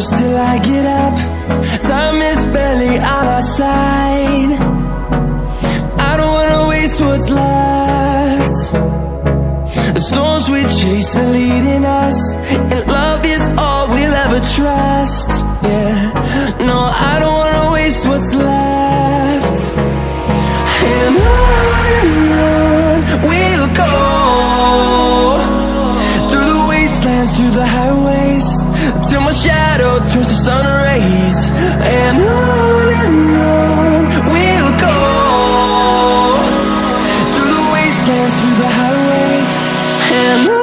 close till I get up. Time is barely on our side. I don't wanna waste what's left. The storms we chase are leading us, and love is all we'll ever trust. Yeah, no, I don't wanna waste what's left. And on we'll go, through the wastelands, through the highways, till my shadow turns to sun rays. And on we'll go, through the wastelands, through the highways, and on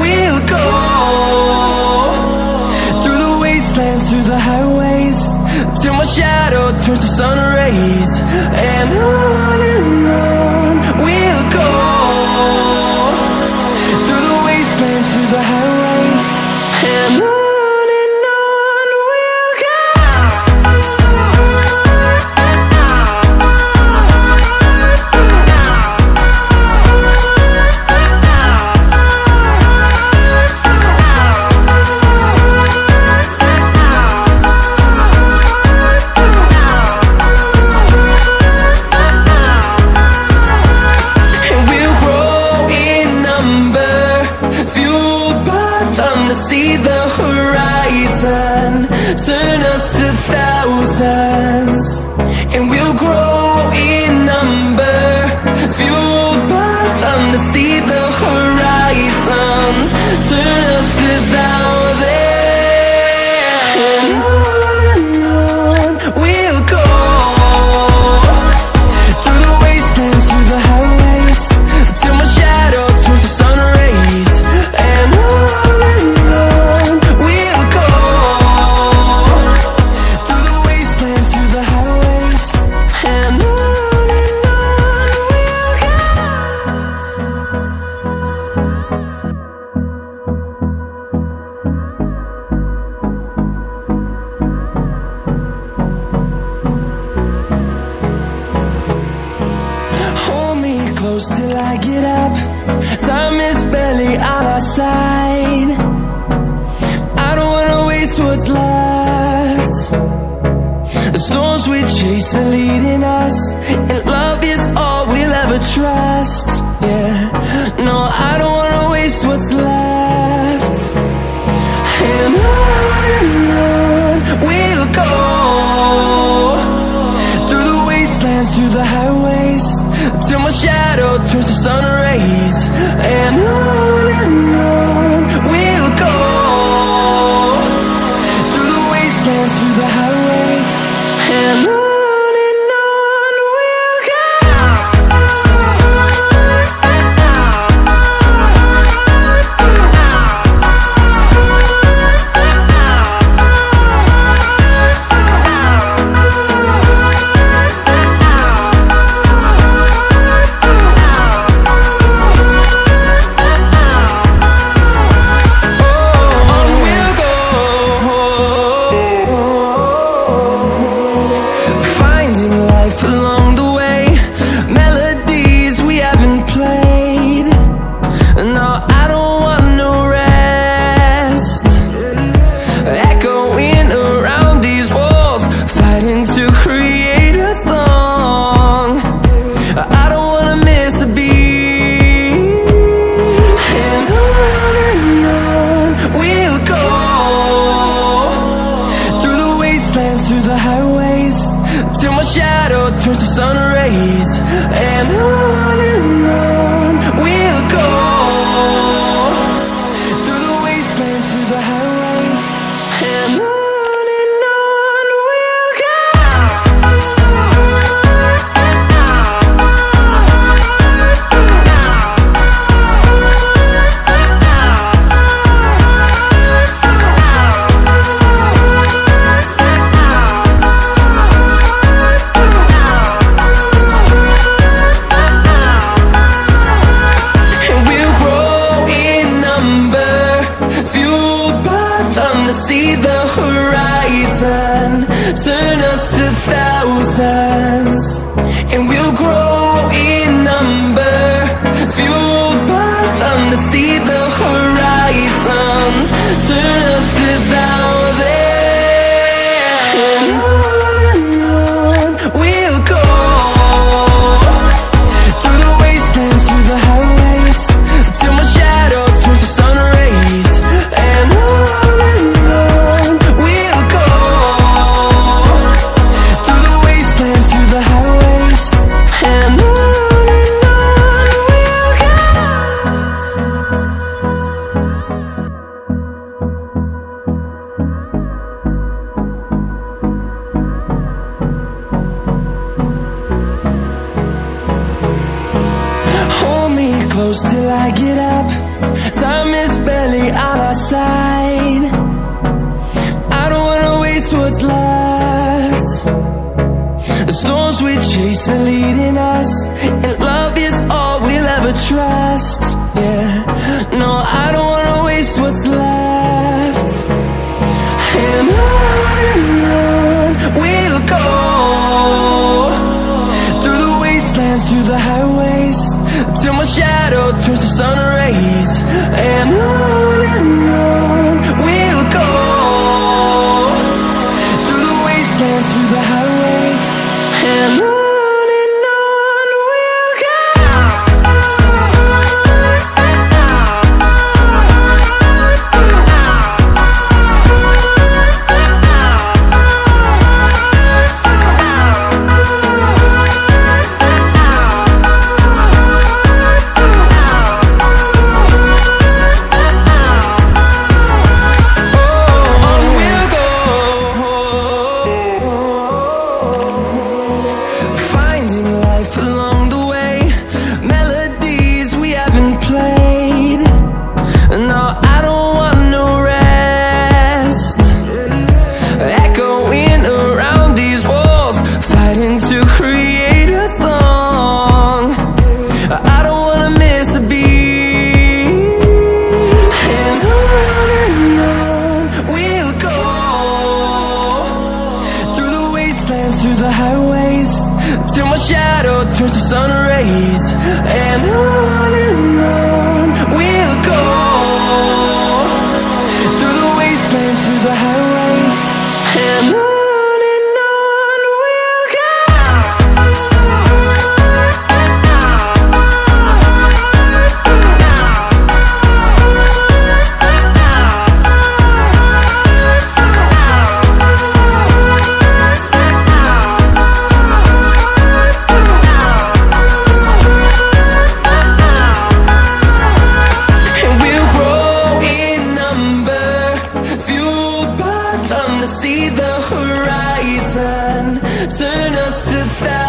we'll go. Through the highways, till my shadow turns to sun rays. And on we'll go, through the wastelands, through the highways, and on we'll go. See the horizon, turn us to thousands, and we'll grow in number, fueled by them. To see the horizon, turn us to thousands, and on we'll go, through the wastelands, through the highways, till my shadow turns to sun rays. And close till I get up. Time is barely on our side. I don't wanna waste what's left. The storms we chase are leading us, and love is all we'll ever trust. Yeah, no, I don't wanna waste what's left. And on we'll go, through the wastelands, through the highways, till my shadow turns to sun rays. And on we'll go, through the wastelands, through the highways, and on we'll go. till my shadow turns to sun rays. And on we'll go, through the wastelands, through the highways, and on we'll go. See the horizon, turn us to thousands, and we'll grow in number, fueled by them. To see the horizon, turn us to thousands, and on we'll go, through the wastelands, through the highways, till my shadow turns to sun rays. And close till I get up, time is barely on our side. I don't wanna waste what's left. The storms we chase are leading us, and love is all we'll ever trust. Yeah, no, I don't wanna waste what's left. And on we'll go, through the wastelands, through the highways, till my shadow turns to sun rays. And on we'll go, through the wastelands, through the highways, and on we'll go. Through the highways, till my shadow turns to sun rays. And on we'll go, through the wastelands, through the highways, and on we'll go. See the horizon, turn us to thousands.